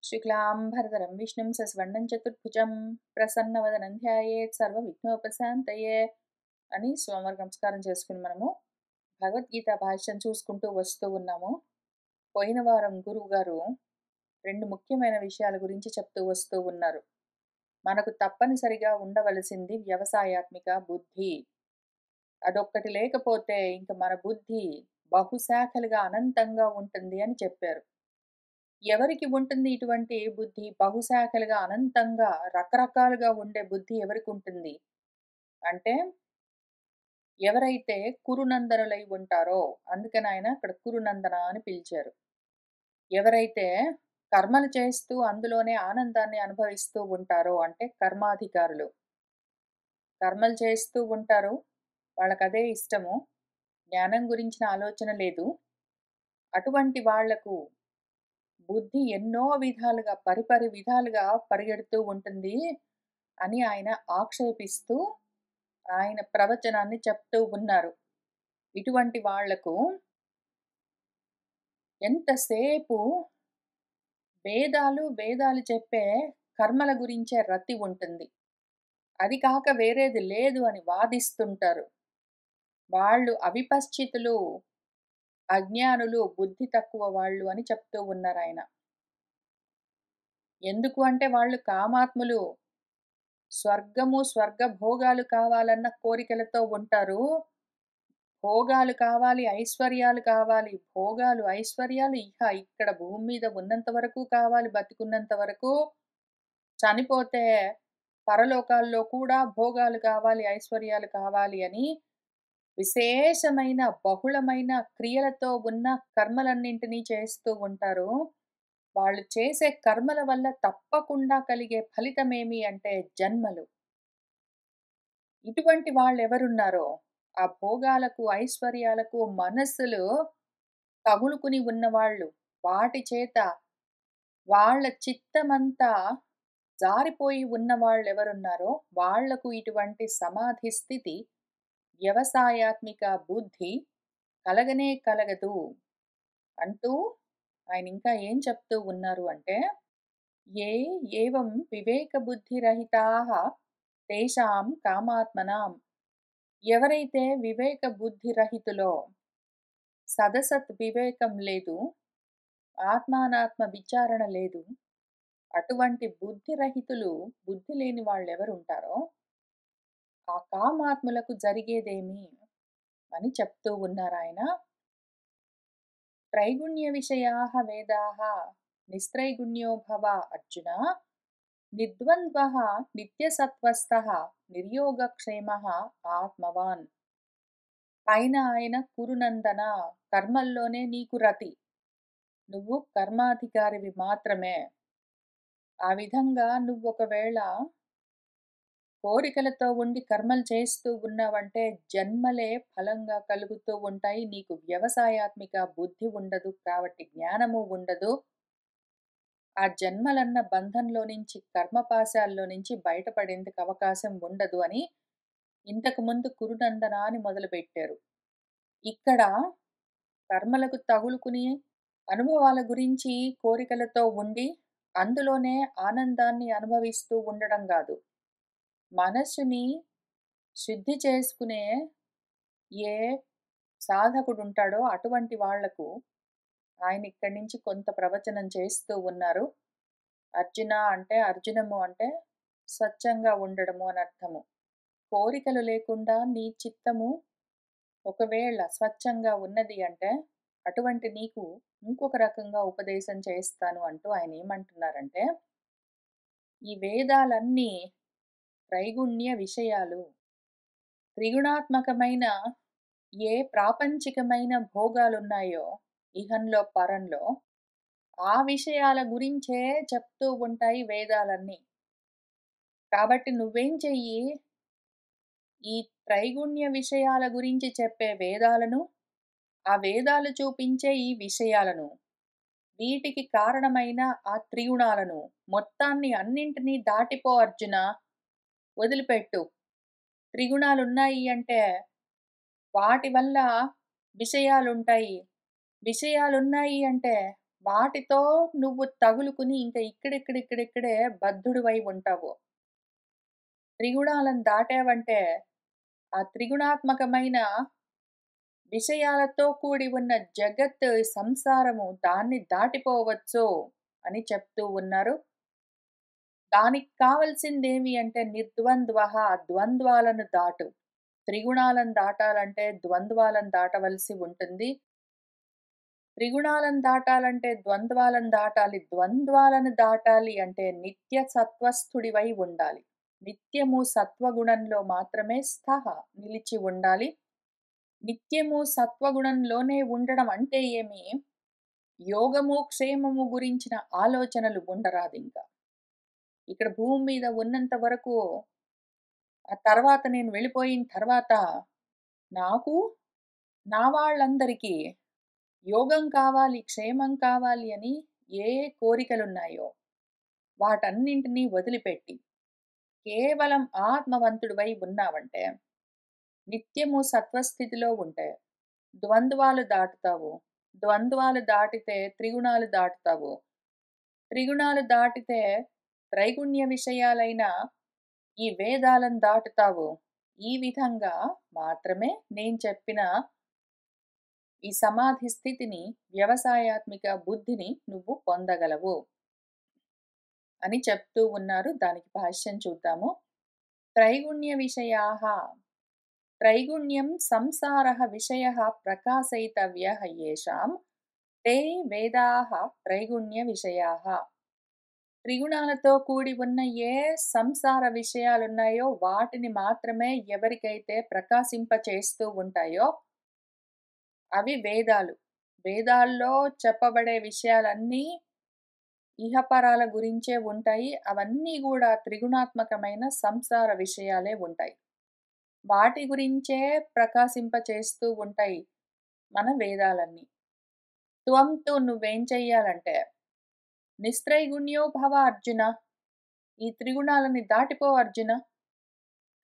శుక్లాంబరధరం విష్ణుం శశివర్ణం చతుర్భుజం ప్రసన్నవదనం ధ్యాయేత్ సర్వవిఘ్నోపశాంతయే అని స్వామివారికి నమస్కారం చేసుకుని మనము భగవద్గీత భాష్యం చూసుకుంటూ వస్తూ ఉన్నాము. పోయిన వారం గురువు గారు రెండు ముఖ్యమైన విషయాల గురించి చెప్తూ వస్తూ ఉన్నారు. మనకు తప్పనిసరిగా ఉండవలసింది వ్యవసాయాత్మిక బుద్ధి. అదొక్కటి లేకపోతే ఇంక మన బుద్ధి బహుశాఖలుగా అనంతంగా ఉంటుంది అని చెప్పారు. ఎవరికి ఉంటుంది ఇటువంటి బుద్ధి? బహుశాఖలుగా అనంతంగా రకరకాలుగా ఉండే బుద్ధి ఎవరికి ఉంటుంది అంటే, ఎవరైతే కురునందనులై ఉంటారో, అందుకని ఆయన అక్కడ కురునందన అని పిలిచారు. ఎవరైతే కర్మలు చేస్తూ అందులోనే ఆనందాన్ని అనుభవిస్తూ ఉంటారో అంటే కర్మాధికారులు. కర్మలు చేస్తూ ఉంటారు, వాళ్ళకదే ఇష్టము, జ్ఞానం గురించిన ఆలోచన లేదు. అటువంటి వాళ్లకు బుద్ధి ఎన్నో విధాలుగా పరిపరి విధాలుగా పరిగెడుతూ ఉంటుంది అని ఆయన ఆక్షేపిస్తూ ఆయన ప్రవచనాన్ని చెప్తూ ఉన్నారు. ఇటువంటి వాళ్లకు ఎంతసేపు వేదాలు చెప్పే కర్మల గురించే రతి ఉంటుంది. అది కాక వేరేది లేదు అని వాదిస్తుంటారు. వాళ్ళు అవిపశ్చితులు, అజ్ఞానులు, బుద్ధి తక్కువ వాళ్ళు అని చెప్తూ ఉన్నారు ఆయన. ఎందుకు అంటే వాళ్ళు కామాత్ములు. స్వర్గము, స్వర్గ భోగాలు కావాలన్న కోరికలతో ఉంటారు. భోగాలు కావాలి, ఐశ్వర్యాలు కావాలి. భోగాలు, ఐశ్వర్యాలు ఇక్కడ భూమి మీద ఉన్నంత వరకు కావాలి, బతికున్నంత వరకు. చనిపోతే పరలోకాల్లో కూడా భోగాలు కావాలి, ఐశ్వర్యాలు కావాలి అని విశేషమైన బహుళమైన క్రియలతో ఉన్న కర్మలన్నింటినీ చేస్తూ ఉంటారు. వాళ్ళు చేసే కర్మల వల్ల తప్పకుండా కలిగే ఫలితమేమి అంటే జన్మలు. ఇటువంటి వాళ్ళెవరున్నారో, ఆ భోగాలకు, ఐశ్వర్యాలకు మనస్సులు తగులుకుని ఉన్నవాళ్ళు, వాటి చేత వాళ్ళ చిత్తమంతా జారిపోయి ఉన్నవాళ్ళెవరున్నారో వాళ్లకు ఇటువంటి సమాధి స్థితి, వ్యవసాయాత్మిక బుద్ధి కలగనే కలగదు అంటూ ఆయన ఇంకా ఏం చెప్తూ ఉన్నారు అంటే, ఏ ఏవం వివేక బుద్ధిరహితాః తేషాం కామాత్మనాం. ఎవరైతే వివేక బుద్ధి రహితులో, సదసత్ వివేకం లేదు, ఆత్మానాత్మ విచారణ లేదు, అటువంటి బుద్ధి రహితులు, బుద్ధి లేని వాళ్ళు ఎవరుంటారో ఆ కామాత్ములకు జరిగేదేమి అని చెప్తూ ఉన్నారు ఆయన. త్రైగుణ్య విషయాః వేదాః నిస్త్రైగుణ్యో భవ అర్జున నిర్ద్వంద్వః నిత్యసత్వస్థః నిర్యోగక్షేమః ఆత్మవాన్. పైన ఆయన కురునందన, కర్మల్లోనే నీకు రతి, నువ్వు కర్మాధికారివి మాత్రమే. ఆ విధంగా నువ్వు ఒకవేళ కోరికలతో ఉండి కర్మలు చేస్తూ ఉన్నావంటే జన్మలే ఫలంగా కలుగుతూ ఉంటాయి. నీకు వ్యవసాయాత్మిక బుద్ధి ఉండదు, కాబట్టి జ్ఞానము ఉండదు. ఆ జన్మలన్న బంధంలో నుంచి, కర్మపాశాల్లో నుంచి బయటపడేందుకు అవకాశం ఉండదు అని ఇంతకు ముందు కురునందన అని మొదలుపెట్టారు. ఇక్కడ కర్మలకు తగులుకుని అనుభవాల గురించి కోరికలతో ఉండి అందులోనే ఆనందాన్ని అనుభవిస్తూ ఉండడం కాదు, మనస్సుని శుద్ధి చేసుకునే ఏ సాధకుడు ఉంటాడో అటువంటి వాళ్లకు ఆయన ఇక్కడి నుంచి కొంత ప్రవచనం చేస్తూ ఉన్నారు. అర్జున అంటే, అర్జునము అంటే స్వచ్ఛంగా ఉండడము అని అర్థము. కోరికలు లేకుండా నీ చిత్తము ఒకవేళ స్వచ్ఛంగా ఉన్నది అంటే అటువంటి నీకు ఇంకొక రకంగా ఉపదేశం చేస్తాను అంటూ ఆయన ఏమంటున్నారంటే, ఈ వేదాలన్నీ త్రైగుణ్య విషయాలు. త్రిగుణాత్మకమైన ఏ ప్రాపంచికమైన భోగాలున్నాయో ఇహంలో పరంలో, ఆ విషయాల గురించే చెప్తూ ఉంటాయి వేదాలన్నీ. కాబట్టి నువ్వేం చెయ్యి, ఈ త్రైగుణ్య విషయాల గురించి చెప్పే వేదాలను, ఆ వేదాలు చూపించే ఈ విషయాలను, వీటికి కారణమైన ఆ త్రిగుణాలను మొత్తాన్ని అన్నింటినీ దాటిపో అర్జున, వదిలిపెట్టు. త్రిగుణాలున్నాయి అంటే వాటి వల్ల విషయాలుంటాయి, విషయాలున్నాయి అంటే వాటితో నువ్వు తగులుకుని ఇంక ఇక్కడిక్కడే బద్ధుడివై ఉంటావు. త్రిగుణాలను దాటావంటే, ఆ త్రిగుణాత్మకమైన విషయాలతో కూడి ఉన్న జగత్ సంసారము దాన్ని దాటిపోవచ్చు అని చెప్తూ ఉన్నారు. దానికి కావాల్సిందేమి అంటే నిర్ద్వంద్వః, ద్వంద్వాలను దాటు. త్రిగుణాలను దాటాలంటే ద్వంద్వాలను దాటవలసి ఉంటుంది. త్రిగుణాలను దాటాలంటే ద్వంద్వాలను దాటాలి. ద్వంద్వాలను దాటాలి అంటే నిత్య సత్వస్థుడివై ఉండాలి. నిత్యము సత్వగుణంలో మాత్రమే నిలిచి ఉండాలి. నిత్యము సత్వగుణంలోనే ఉండడం అంటే ఏమి? యోగము, క్షేమము గురించిన ఆలోచనలు ఉండరాదింక. ఇక్కడ భూమి మీద ఉన్నంత వరకు, ఆ తర్వాత నేను వెళ్ళిపోయిన తర్వాత, నాకు, నా వాళ్ళందరికీ యోగం కావాలి, క్షేమం కావాలి అని ఏ కోరికలున్నాయో వాటన్నింటినీ వదిలిపెట్టి, కేవలం ఆత్మవంతుడివై ఉన్నావంటే, నిత్యము సత్వస్థితిలో ఉంటే, ద్వంద్వాలు దాటుతావు. ద్వంద్వాలు దాటితే త్రిగుణాలు దాటుతావు. త్రిగుణాలు దాటితే త్రైగుణ్య విషయాలైన ఈ వేదాలను దాటుతావు. ఈ విధంగా మాత్రమే నేను చెప్పిన ఈ సమాధి స్థితిని, వ్యవసాయాత్మిక బుద్ధిని నువ్వు పొందగలవు అని చెప్తూ ఉన్నారు. దానికి భాష్యం చూద్దాము. త్రైగుణ్య విషయాః, త్రైగుణ్యం సంసారః విషయః ప్రకాశయితవ్యః యేషాం తే వేదాః త్రైగుణ్య విషయాః. త్రిగుణాలతో కూడి ఉన్న ఏ సంసార విషయాలున్నాయో వాటిని మాత్రమే ఎవరికైతే ప్రకాశింపచేస్తూ ఉంటాయో అవి వేదాలు. వేదాల్లో చెప్పబడే విషయాలన్నీ ఇహపరాల గురించే ఉంటాయి. అవన్నీ గూడా త్రిగుణాత్మకమైన సంసార విషయాలే ఉంటాయి. వాటి గురించే ప్రకాశింపచేస్తూ ఉంటాయి మన వేదాలన్నీ. త్వంతు నువ్వేం చెయ్యాలంటే, నిస్త్రైగుణ్యో భవ అర్జున. ఈ త్రిగుణాలని దాటిపో అర్జున.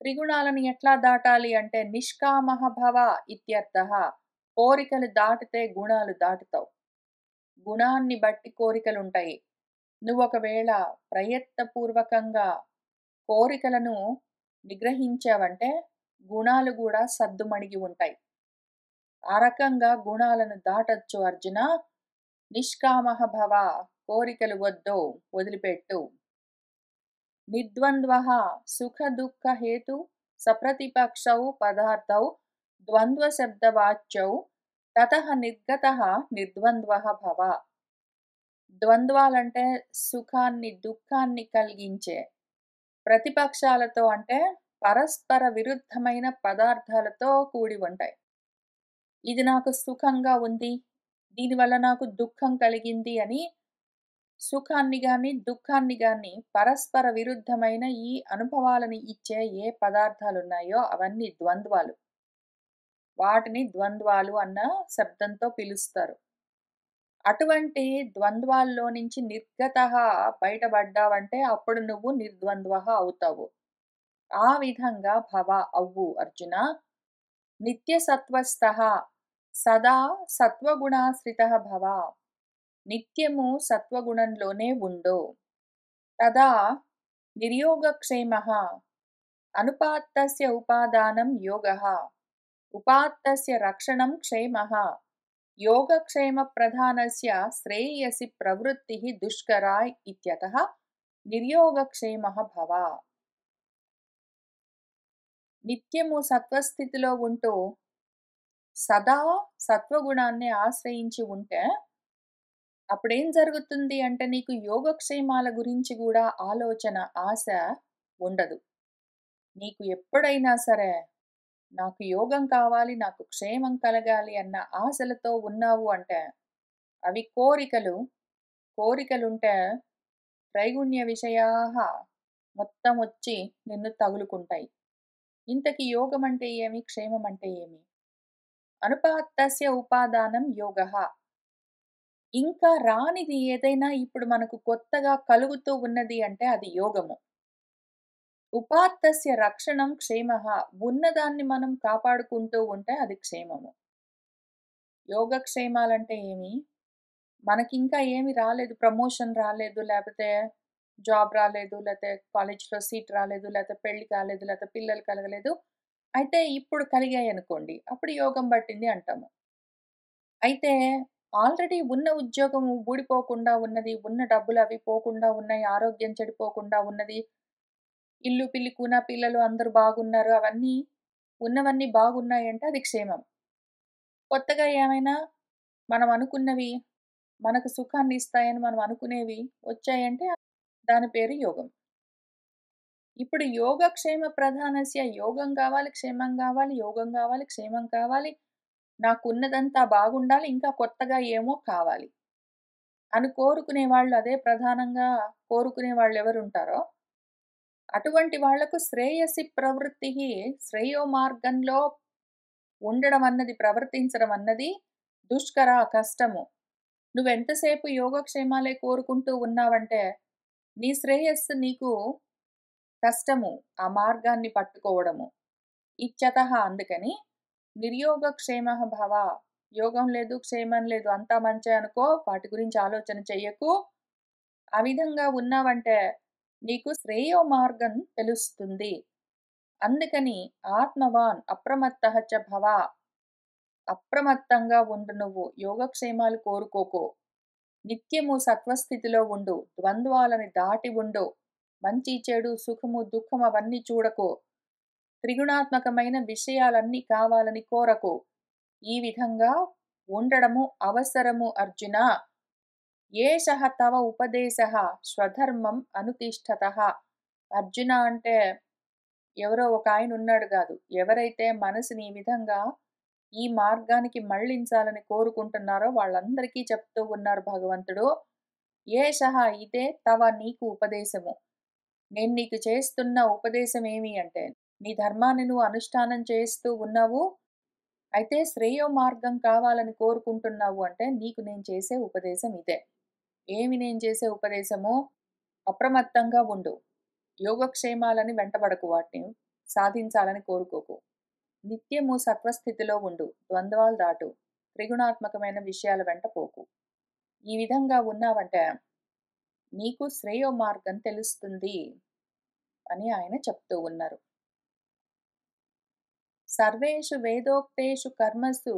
త్రిగుణాలను ఎట్లా దాటాలి అంటే నిష్కామః భవ ఇత్యర్థః. కోరికలు దాటితే గుణాలు దాటుతావు. గుణాన్ని బట్టి కోరికలుంటాయి. నువ్వొకవేళ ప్రయత్నపూర్వకంగా కోరికలను నిగ్రహించావంటే గుణాలు గూడా సద్దుమణిగి ఉంటాయి. ఆ రకంగా గుణాలను దాటొచ్చు అర్జున. నిష్కామః భవ, కోరికలు వద్దు, వదిలిపెట్టు. నిర్ద్వంద్వః, సుఖ దుఃఖ హేతు సప్రతిపక్షౌ పదార్థౌ ద్వంద్వ శబ్దవాచ్యౌ తతః నిర్గతః నిర్ద్వంద్వః భవ. ద్వంద్వాలంటే సుఖాన్ని, దుఃఖాన్ని కలిగించే ప్రతిపక్షాలతో అంటే పరస్పర విరుద్ధమైన పదార్థాలతో కూడి ఉంటాయి. ఇది నాకు సుఖంగా ఉంది, దీనివల్ల నాకు దుఃఖం కలిగింది అని సుఖాన్ని గాని, దుఃఖాన్ని గాని పరస్పర విరుద్ధమైన ఈ అనుభవాలని ఇచ్చే ఏ పదార్థాలున్నాయో అవన్నీ ద్వంద్వాలు. వాటిని ద్వంద్వాలు అన్న శబ్దంతో పిలుస్తారు. అటువంటి ద్వంద్వాల్లో నుంచి నిర్గతః, బయటపడ్డావంటే అప్పుడు నువ్వు నిర్ద్వంద్వః అవుతావు. ఆ విధంగా భవ అవ్వు అర్జున. నిత్య సత్వస్థః, సదా సత్వగుణాశ్రితః భవ. నిత్యము సత్వగుణంలోనే ఉండు. తదా నిర్యోగక్షేమః, అనుపాత్తస్య ఉపాదానం యోగః, ఉపాత్తస్య రక్షణం క్షేమః, యోగక్షేమ ప్రధానస్య శ్రేయసి ప్రవృత్తిః దుష్కరా ఇత్యతః నిర్యోగక్షేమః భవ. నిత్యము సత్వస్థితిలో ఉంటూ సదా సత్వగుణాన్ని ఆశ్రయించి ఉంటే అప్పుడేం జరుగుతుంది అంటే నీకు యోగక్షేమాల గురించి కూడా ఆలోచన, ఆశ ఉండదు. నీకు ఎప్పుడైనా సరే నాకు యోగం కావాలి, నాకు క్షేమం కలగాలి అన్న ఆశలతో ఉన్నావు అంటే అవి కోరికలు. కోరికలుంటే త్రైగుణ్య విషయాః మొత్తం వచ్చి నిన్ను తగులుకుంటాయి. ఇంతకి యోగం అంటే ఏమి? క్షేమం అంటే ఏమి? అనుపాత్తస్య ఉపాదానం యోగః. ఇంకా రానిది ఏదైనా ఇప్పుడు మనకు కొత్తగా కలుగుతూ ఉన్నది అంటే అది యోగము. ఉపాత్తస్య రక్షణం క్షేమః. ఉన్నదాన్ని మనం కాపాడుకుంటూ ఉంటే అది క్షేమము. యోగక్షేమాలంటే ఏమి? మనకింకా ఏమి రాలేదు. ప్రమోషన్ రాలేదు, లేపోతే జాబ్ రాలేదు, లేతే కాలేజ్‌లో సీట్ రాలేదు, లేతే పెళ్లి కాలేదు, లేతే పిల్లలు కలగలేదు. అయితే ఇప్పుడు కలిగాయనుకోండి. అప్పుడు యోగం పట్టింది అంటాము. అయితే ఆల్రెడీ ఉన్న ఉద్యోగం ఊడిపోకుండా ఉన్నది, ఉన్న డబ్బులవి పోకుండా ఉన్నాయి, ఆరోగ్యం చెడిపోకుండా ఉన్నది, ఇల్లు, పిల్లి, కూన, పిల్లలు అందరూ బాగున్నారు. అవన్నీ ఉన్నవన్నీ బాగున్నాయంటే అది క్షేమం. కొత్తగా ఏమైనా మనం అనుకున్నవి, మనకు సుఖాన్ని ఇస్తాయని మనం అనుకునేవి వచ్చాయంటే దాని పేరు యోగం. ఇప్పుడు యోగక్షేమ ప్రధానస్య యోగం గావాలి, క్షేమం గావాలి, యోగం గావాలి, క్షేమం కావాలి. నాకున్నదంతా బాగుండాలి. ఇంకా కొత్తగా ఏమో కావాలి అని కోరుకునే వాళ్ళు అదే ప్రధానంగా కోరుకునే వాళ్ళెవరుంటారో అటువంటి వాళ్లకు శ్రేయసి ప్రవృత్తిహి శ్రేయో మార్గంలో ఉండడం అన్నది, ప్రవర్తించడం అన్నది దుష్కర, కష్టము. నువ్వెంతసేపు యోగక్షేమాలే కోరుకుంటూ ఉన్నావంటే, నీ శ్రేయస్సు నీకు కష్టము. ఆ మార్గాన్ని పట్టుకోవడము. ఇత్యతః అందుకని నిర్యోగక్షేమః భవ. యోగం లేదు, క్షేమం లేదు. అంతా మంచే అనుకో. వాటి గురించి ఆలోచన చెయ్యకు. ఆ విధంగా ఉన్నావంటే నీకు శ్రేయో మార్గం తెలుస్తుంది. అందుకని ఆత్మవాన్ అప్రమత్తః చ భవ. అప్రమత్తంగా ఉండు నువ్వు. యోగక్షేమాలు కోరుకోకు. నిత్యము సత్వస్థితిలో ఉండు. ద్వంద్వాలని దాటి ఉండు. మంచి, చెడు, సుఖము, దుఃఖం అవన్నీ చూడకు. త్రిగుణాత్మకమైన విషయాలన్నీ కావాలని కోరకు. ఈ విధంగా ఉండడము అవసరము అర్జున. ఏషః తవ ఉపదేశః స్వధర్మం అనుతిష్ఠతః. అర్జున అంటే ఎవరో ఒక ఆయన ఉన్నాడు కాదు. ఎవరైతే మనసుని ఈ విధంగా ఈ మార్గానికి మళ్ళించాలని కోరుకుంటున్నారో వాళ్ళందరికీ చెప్తూ ఉన్నారు భగవంతుడు. ఏషః ఇదే తవ నీకు ఉపదేశము. నేను నీకు చేస్తున్న ఉపదేశం ఏమి అంటే, నీ ధర్మాన్ని నువ్వు అనుష్ఠానం చేస్తూ ఉన్నావు. అయితే శ్రేయో మార్గం కావాలని కోరుకుంటున్నావు అంటే, నీకు నేను చేసే ఉపదేశం ఇదే. ఏమి నేను చేసే ఉపదేశము? అప్రమత్తంగా ఉండు. యోగక్షేమాలని వెంటబడకు, వాటిని సాధించాలని కోరుకోకు. నిత్యము సత్వస్థితిలో ఉండు. ద్వంద్వాలు దాటు. త్రిగుణాత్మకమైన విషయాల వెంట పోకు. ఈ విధంగా ఉన్నావంటే నీకు శ్రేయో మార్గం తెలుస్తుంది అని ఆయన చెప్తూ ఉన్నారు. సర్వేషు వేదోక్తేషు కర్మసు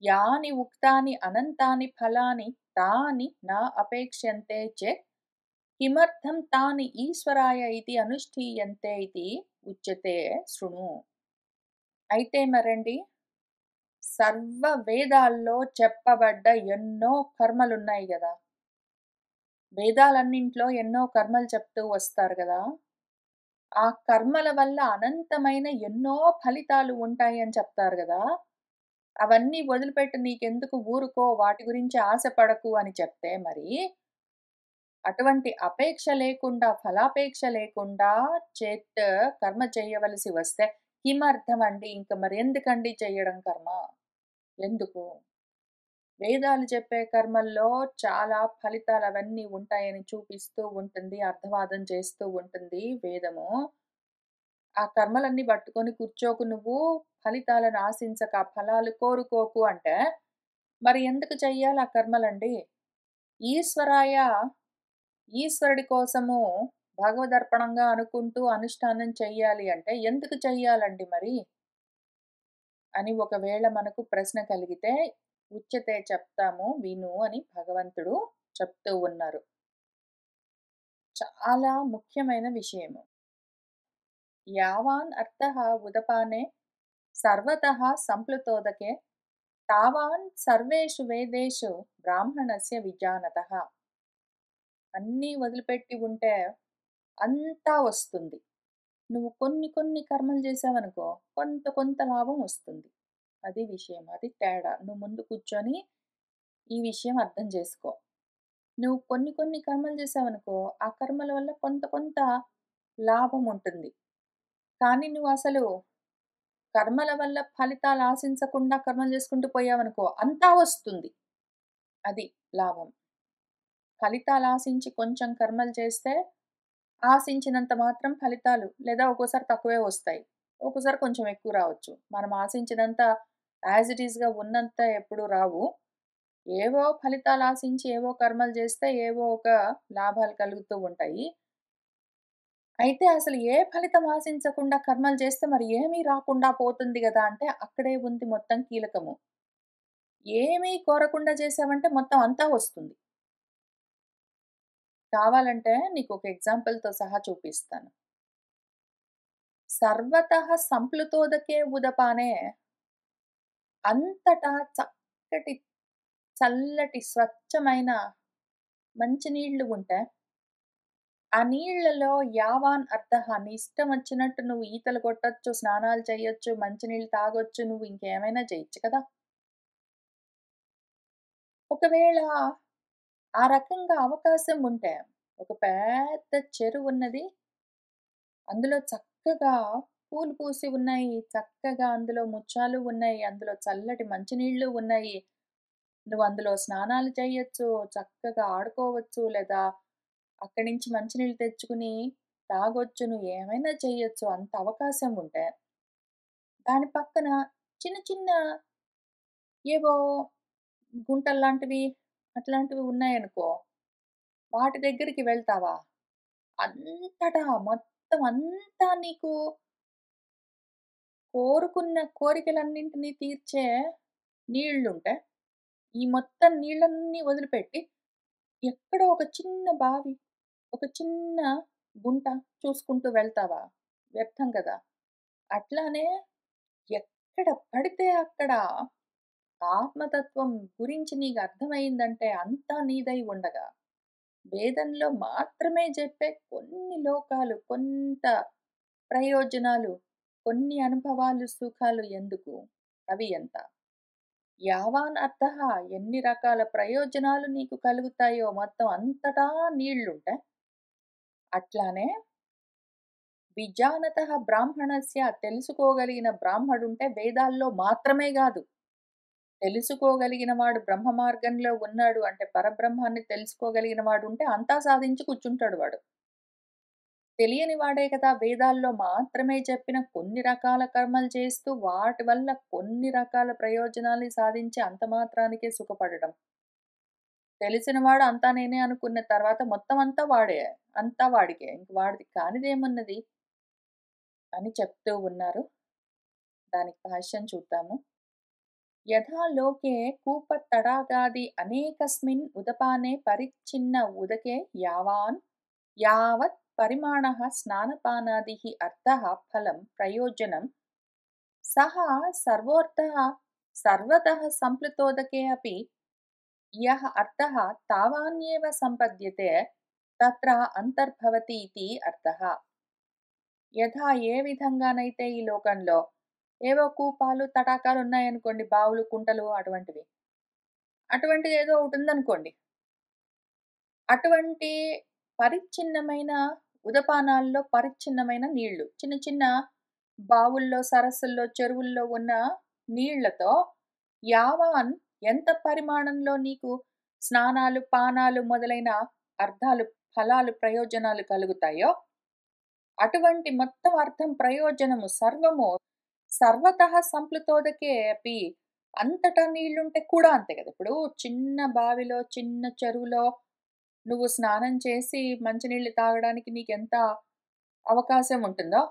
యాని ఉక్తాని అనంతాని ఫలాని తాని నా అపేక్ష్యంతే చేత్ కిమర్థం తాని ఈశ్వరాయ ఇతి అనుష్ఠీయంతే ఇది ఉచ్యతే శృణు. అయితే మరండి, సర్వ వేదాల్లో చెప్పబడ్డ ఎన్నో కర్మలున్నాయి గదా! వేదాలన్నింట్లో ఎన్నో కర్మలు చెప్తూ వస్తారు గదా! ఆ కర్మల వల్ల అనంతమైన ఎన్నో ఫలితాలు ఉంటాయి అని చెప్తారు గదా! అవన్నీ వదిలిపెట్టి నీకెందుకు ఊరుకో, వాటి గురించి ఆశపడకు అని చెప్తే మరి, అటువంటి అపేక్ష లేకుండా, ఫలాపేక్ష లేకుండా కర్మ చేయవలసి వస్తే కిమర్థం అండి? ఇంక మరెందుకండి చెయ్యడం కర్మ? ఎందుకు? వేదాలు చెప్పే కర్మల్లో చాలా ఫలితాలవన్నీ ఉంటాయని చూపిస్తూ ఉంటుంది. అర్థవాదం చేస్తూ ఉంటుంది వేదము. ఆ కర్మలన్నీ పట్టుకొని కూర్చోకు నువ్వు. ఫలితాలను ఆశించక, ఫలాలు కోరుకోకు అంటే, మరి ఎందుకు చెయ్యాలి ఆ కర్మలండి? ఈశ్వరాయ ఈశ్వరుడి కోసము భగవదర్పణంగా అనుకుంటూ అనుష్ఠానం చెయ్యాలి అంటే ఎందుకు చెయ్యాలండి మరి? అని ఒకవేళ మనకు ప్రశ్న కలిగితే ఉచ్యతే చెప్తాము విను అని భగవంతుడు చెప్తూ ఉన్నారు. చాలా ముఖ్యమైన విషయము. యావాన్ అర్థః ఉదపానే సర్వతః సంప్లుతోదకే తావాన్ సర్వేషు వేదేషు బ్రాహ్మణస్య విజానతః. అన్నీ వదిలిపెట్టి ఉంటే అంతా వస్తుంది. నువ్వు కొన్ని కొన్ని కర్మలు చేసావనుకో, కొంత కొంత లాభం వస్తుంది. అది విషయం. అది తేడా. నువ్వు ముందు కూర్చొని ఈ విషయం అర్థం చేసుకో. నువ్వు కొన్ని కొన్ని కర్మలు చేసావనుకో, ఆ కర్మల వల్ల కొంత కొంత లాభం ఉంటుంది. కానీ నువ్వసలు కర్మల వల్ల ఫలితాలు ఆశించకుండా కర్మలు చేసుకుంటూ పోయావనుకో, అంతా వస్తుంది. అది లాభం. ఫలితాలు ఆశించి కొంచెం కర్మలు చేస్తే, ఆశించినంత మాత్రం ఫలితాలు లేదా ఒక్కోసారి తక్కువే వస్తాయి. ఒక్కోసారి కొంచెం ఎక్కువ రావచ్చు. మనం ఆశించినంత యాజ్ ఇట్ ఈస్‌గా ఉన్నంత ఎప్పుడు రావు. ఏవో ఫలితాలు ఆశించి ఏవో కర్మలు చేస్తే ఏవో ఒక లాభాలు కలుగుతూ ఉంటాయి. అయితే అసలు ఏ ఫలితం ఆశించకుండా కర్మలు చేస్తే మరి ఏమీ రాకుండా పోతుంది గదా! అంటే అక్కడే ఉంది మొత్తం కీలకము. ఏమీ కోరకుండా చేశావంటే మొత్తం అంతా వస్తుంది. కావాలంటే నీకొక ఎగ్జాంపుల్‌తో సహా చూపిస్తాను. సర్వతః సంప్లుతోదకే ఉదపానే అంతటా చక్కటి, చల్లటి, స్వచ్ఛమైన మంచినీళ్ళు ఉంటే, ఆ నీళ్ళలో యావాన్ అర్థః నీ ఇష్టం వచ్చినట్టు నువ్వు ఈతలు కొట్టొచ్చు, స్నానాలు చేయొచ్చు, మంచినీళ్ళు తాగొచ్చు, నువ్వు ఇంకేమైనా చేయొచ్చు కదా! ఒకవేళ ఆ రకంగా అవకాశం ఉంటే, ఒక పెద్ద చెరువున్నది. అందులో చక్కగా పూలు పూసి ఉన్నాయి. చక్కగా అందులో ముత్యాలు ఉన్నాయి. అందులో చల్లటి మంచినీళ్ళు ఉన్నాయి. నువ్వు అందులో స్నానాలు చేయొచ్చు. చక్కగా ఆడుకోవచ్చు. లేదా అక్కడి నుంచి మంచినీళ్ళు తెచ్చుకుని తాగొచ్చు. నువ్వు ఏమైనా చేయొచ్చు. అంత అవకాశం ఉంటే, దాని పక్కన చిన్న చిన్న ఏవో గుంటల్లాంటివి అట్లాంటివి ఉన్నాయనుకో, వాటి దగ్గరికి వెళ్తావా? అంతటా మొత్తం అంతా నీకు కోరుకున్న కోరికలన్నింటినీ తీర్చే నీళ్లుంటే, ఈ మొత్తం నీళ్ళన్నీ వదిలిపెట్టి, ఎక్కడో ఒక చిన్న బావి, ఒక చిన్న గుంట చూసుకుంటూ వెళ్తావా? వ్యర్థం కదా! అట్లానే ఎక్కడ పడితే అక్కడ ఆత్మతత్వం గురించి నీకు అర్థమయిందంటే అంతా నీదై ఉండగా, వేదంలో మాత్రమే చెప్పే కొన్ని లోకాలు, కొంత ప్రయోజనాలు, కొన్ని అనుభవాలు, సుఖాలు ఎందుకు? అవి ఎంత? యావాన్ అర్థః ఎన్ని రకాల ప్రయోజనాలు నీకు కలుగుతాయో మొత్తం అంతటా నీళ్లుంటే, అట్లానే విజానతః బ్రాహ్మణస్య తెలుసుకోగలిగిన బ్రాహ్మడుంటే వేదాల్లో మాత్రమే గాదు. తెలుసుకోగలిగిన వాడు బ్రహ్మ మార్గంలో ఉన్నాడు అంటే పరబ్రహ్మాన్ని తెలుసుకోగలిగిన వాడుంటే అంతా సాధించి కూర్చుంటాడు వాడు. తెలియని వాడే కదా వేదాల్లో మాత్రమే చెప్పిన కొన్ని రకాల కర్మలు చేస్తూ వాటి వల్ల కొన్ని రకాల ప్రయోజనాల్ని సాధించి అంత మాత్రానికే సుఖపడడం. తెలిసినవాడు అంతా నేనే అనుకున్న తర్వాత మొత్తం అంతా వాడే. అంతా వాడికే. ఇంక వాడిది కానిదేమున్నది అని చెప్తూ ఉన్నారు. దానికి భాష్యం చూద్దాము. యథా లోకే కూపతడాగాది అనేకస్మిన్ ఉదపానే పరిచ్ఛిన్న ఉదకే యావత్ పరిమాణః స్నానపానాదిః అర్థః ఫలం ప్రయోజనం సహ సర్వోర్థః సర్వతః సంప్లుతోదకే అపి యః అర్థః తావాన్యేవ సంపద్యతే తత్ర అంతర్భవతి ఇతి అర్థః. యథా ఏ విధంగానైతే ఈ లోకంలో ఏవో కూపాలు, తటాకాలు ఉన్నాయనుకోండి, బావులు, కుంటలు అటువంటివి. అటువంటిది ఏదో ఒకటుందనుకోండి. అటువంటి పరిచ్ఛిన్నమైన ఉదపానాల్లో పరిచ్ఛిన్నమైన నీళ్ళు. చిన్న చిన్న బావుల్లో, సరస్సుల్లో, చెరువుల్లో ఉన్న నీళ్ళతో యావాన్ ఎంత పరిమాణంలో నీకు స్నానాలు, పానాలు మొదలైన అర్థాలు, ఫలాలు, ప్రయోజనాలు కలుగుతాయో, అటువంటి మొత్తం అర్థం, ప్రయోజనము సర్వము సర్వతః సంప్లుతోదకే అపి అంతటా నీళ్లుంటే కూడా అంతే కదా! ఇప్పుడు చిన్న బావిలో, చిన్న చెరువులో నువ్వు స్నానం చేసి మంచినీళ్ళు తాగడానికి నీకెంత అవకాశం ఉంటుందో,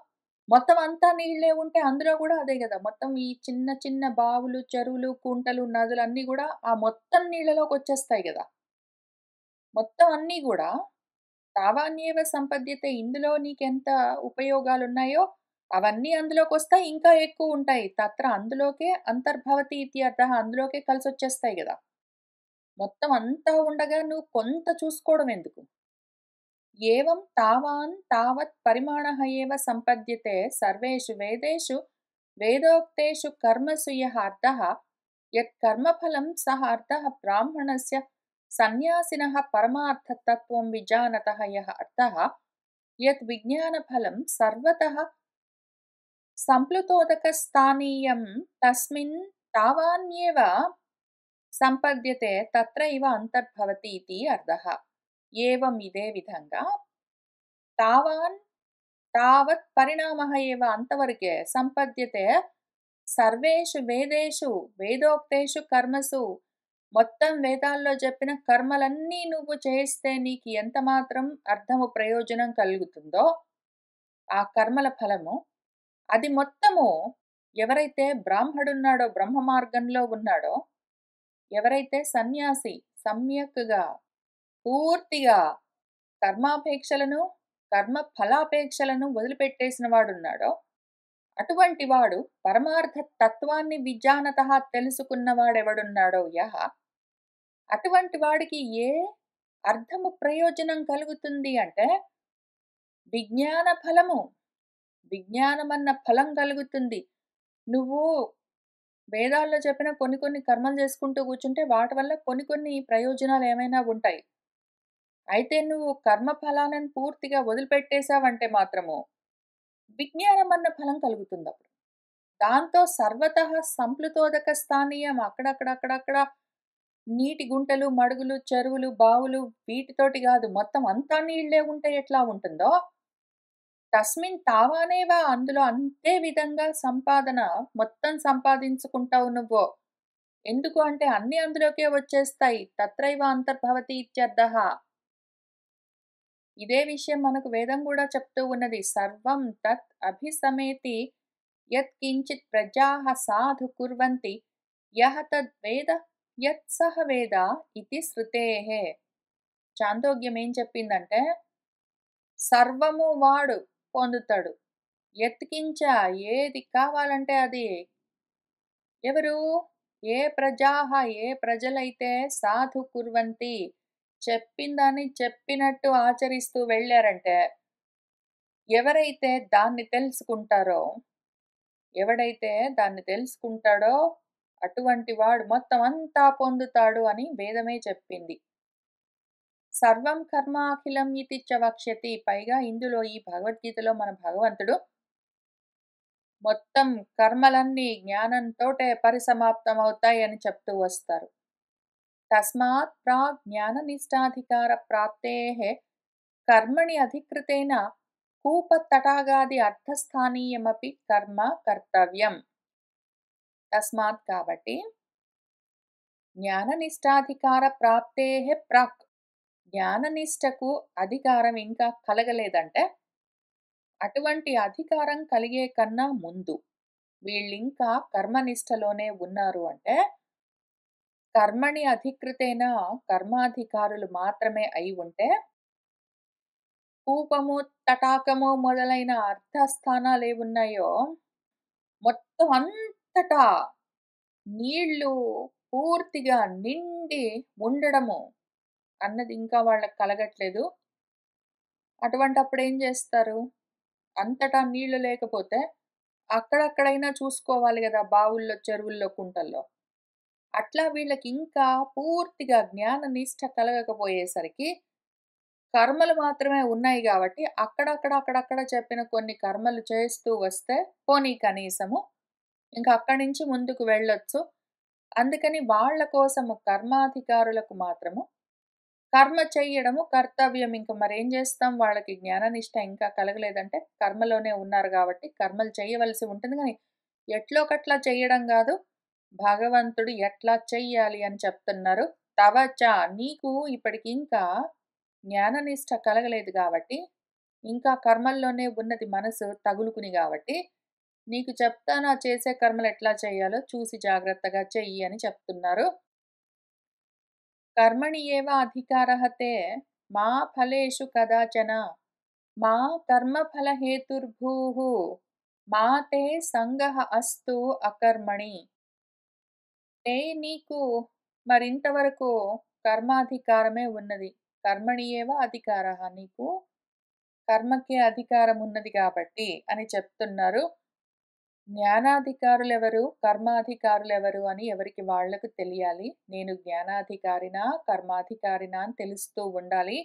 మొత్తం అంతా నీళ్ళే ఉంటే అందులో గూడా అదే గదా! మొత్తం ఈ చిన్న చిన్న బావులు, చెరువులు, కుంటలు, నదులన్నీ గూడా ఆ మొత్తం నీళ్ళలోకొచ్చేస్తాయి గదా! మొత్తం అన్నీ గూడా తావాన్యేవ సంపద్యతే ఇందులో నీకెంత ఉపయోగాలున్నాయో అవన్నీ అందులోకొస్తాయి. ఇంకా ఎక్కువుంటాయి. తత్ర అందులోకే అంతర్భవతి ఇత్యర్థః అందులోకే కలిసొచ్చేస్తాయి గదా! మొత్తం అంతా ఉండగా నువ్వు కొంత చూసుకోవడం ఎందుకు? ఏవం తావాన్ తావత్ పరిమాణః ఏవ సంపద్యతే సర్వేషు వేదేషు వేదోక్తేషు కర్మసు యః అర్థః యత్ కర్మఫలం సః అర్థః బ్రాహ్మణస్య సన్యాసినః పరమార్థతత్వం విజానతః యః అర్థః యత్ విజ్ఞానఫలం సర్వతః సంప్లుతోదకస్థానీయం తస్మిన్ తావాన్యేవ సంపద్యతే తత్రైవ అంతర్భవతి ఇతి అర్థః. ఏవం ఇదే విధంగా తావాన్ తావత్ పరిణామః ఏవ అంతవరకే సంపద్యతే సర్వేషు వేదేషు వేదోక్తేషు కర్మసు మొత్తం వేదాల్లో చెప్పిన కర్మలన్నీ నువ్వు చేస్తే నీకు ఎంత మాత్రం అర్థము, ప్రయోజనం కలుగుతుందో, ఆ కర్మల ఫలము, అది మొత్తము ఎవరైతే బ్రాహ్మడున్నాడో, బ్రహ్మ మార్గంలో ఉన్నాడో, ఎవరైతే సన్యాసి సమ్యక్‌గా, పూర్తిగా కర్మాపేక్షలను, కర్మ ఫలాపేక్షలను వదిలిపెట్టేసిన వాడున్నాడో, అటువంటి వాడు పరమార్థ తత్వాన్ని విజానతః తెలుసుకున్నవాడెవడున్నాడో అటువంటి వాడికి ఏ అర్థము, ప్రయోజనం కలుగుతుంది అంటే, విజ్ఞాన ఫలము. విజ్ఞానమన్న ఫలం కలుగుతుంది. నువ్వు వేదాల్లో చెప్పిన కొన్ని కొన్ని కర్మలు చేసుకుంటూ కూర్చుంటే వాటి వల్ల కొన్ని కొన్ని ప్రయోజనాలేమైనా ఉంటాయి. అయితే నువ్వు కర్మ ఫలాలను పూర్తిగా వదిలిపెట్టేసావంటే మాత్రము, విజ్ఞానమన్న ఫలం కలుగుతుందప్పుడు. దాంతో సర్వతః సంప్లుతోదక స్థానీయం అక్కడక్కడక్కడక్కడ నీటి గుంటలు, మడుగులు, చెరువులు, బావులు వీటితోటి గాదు. మొత్తం అంతా నీళ్ళే ఉంటే ఎట్లా ఉంటుందో, తస్మిన్ తావానేవ అందులో అంతే విధంగా సంపాదన మొత్తం సంపాదించుకుంటావు నువ్వు. ఎందుకు అంటే అన్నీ అందులోకే వచ్చేస్తాయి. తత్రైవ అంతర్భవతి ఇత్యర్థః. ఇదే విషయం మనకు వేదం గూడా చెప్తూ ఉన్నది. సర్వం తత్ అభిసమేతి యత్ కించిత్ ప్రజాః సాధు కుర్వంతి యః తద్వేద యత్ సహ వేద ఇతి శృతేః. చాందోగ్యం ఏం చెప్పిందంటే, సర్వము వాడు పొందుతాడు. యత్కించ ఏది కావాలంటే అది. ఎవరు? ఏ ప్రజాః ఏ ప్రజలైతే సాధు కుర్వంతి చెప్పిందాన్ని చెప్పినట్టు ఆచరిస్తూ వెళ్ళారంటే, ఎవరైతే దాన్ని తెలుసుకుంటారో, ఎవడైతే దాన్ని తెలుసుకుంటాడో అటువంటి వాడు మొత్తం అంతా పొందుతాడు అని వేదమే చెప్పింది. సర్వం కర్మాఖిలం ఇతి చ వక్ష్యతి. పైగా ఇందులో ఈ భగవద్గీతలో మన భగవంతుడు మొత్తం కర్మలన్నీ జ్ఞానంతోటే పరిసమాప్తమవుతాయి అని చెప్తూ వస్తారు. తస్మాత్ ప్రాగ్ జ్ఞాన నిష్టాధికార ప్రాప్తేః కర్మణి అధికృతేన కూపతటాగాది అర్థస్థానీయమపి కర్మ కర్తవ్యం. తస్మాత్ కాబట్టి జ్ఞాననిష్టాధికార ప్రాప్తేః ప్రాక్ జ్ఞాననిష్టకు అధికారం ఇంకా కలగలేదంటే, అటువంటి అధికారం కలిగే కన్నా ముందు వీళ్ళింకా కర్మనిష్టలోనే ఉన్నారు అంటే, కర్మణి అధికృతేన కర్మాధికారులు మాత్రమే అయి ఉంటే, కూపము, తటాకము మొదలైన అర్థస్థానాలేవున్నాయో మొత్తం అంతటా నీళ్ళు పూర్తిగా నిండి ఉండడము అన్నది ఇంకా వాళ్ళకి కలగట్లేదు. అటువంటప్పుడు ఏం చేస్తారు? అంతటా నీళ్లు లేకపోతే అక్కడక్కడైనా చూసుకోవాలి గదా! బావుల్లో, చెరువుల్లో, కుంటల్లో. అట్లా వీళ్ళకింకా పూర్తిగా జ్ఞాన నిష్ట కలగకపోయేసరికి కర్మలు మాత్రమే ఉన్నాయి గాబట్టి అక్కడక్కడ చెప్పిన కొన్ని కర్మలు చేస్తూ వస్తే పోనీ కనీసము ఇంక అక్కడి నుంచి ముందుకు వెళ్ళొచ్చు. అందుకని వాళ్ళ కోసము కర్మాధికారులకు మాత్రము కర్మ చెయ్యడము కర్తవ్యం. ఇంక మరేం జేస్తాం? వాళ్ళకి జ్ఞాననిష్ట ఇంకా కలగలేదంటే కర్మలోనే ఉన్నారు గాబట్టి కర్మలు చేయవలసి ఉంటుంది గానీ, ఎట్లోకట్లా చెయ్యడం గాదు. భగవంతుడు ఎట్లా చెయ్యాలి అని చెప్తున్నారు. తవచ నీకు ఇప్పటికింకా జ్ఞాననిష్ట కలగలేదు గాబట్టి, ఇంకా కర్మల్లోనే ఉన్నది మనసు తగులుకుని గాబట్టి, నీకు చెప్తాను ఆ చేసే కర్మలు ఎట్లా చేయాలో చూసి జాగ్రత్తగా చెయ్యి అని చెప్తున్నారు. కర్మణి ఏవ అధికారః తే మా ఫలేషు కదాచన మా కర్మఫలహేతుర్భూః మా తే సంగః అస్తు అకర్మణి. నీకు మరింతవరకు కర్మాధికారమే ఉన్నది. కర్మణి ఏవ అధికారః నీకు కర్మకే అధికారం ఉన్నది కాబట్టి అని చెప్తున్నారు. జ్ఞానాధికారులెవరు, కర్మాధికారులెవరు అని ఎవరికి వాళ్లకు తెలియాలి. నేను జ్ఞానాధికారినా, కర్మాధికారినా అని తెలుస్తూ ఉండాలి.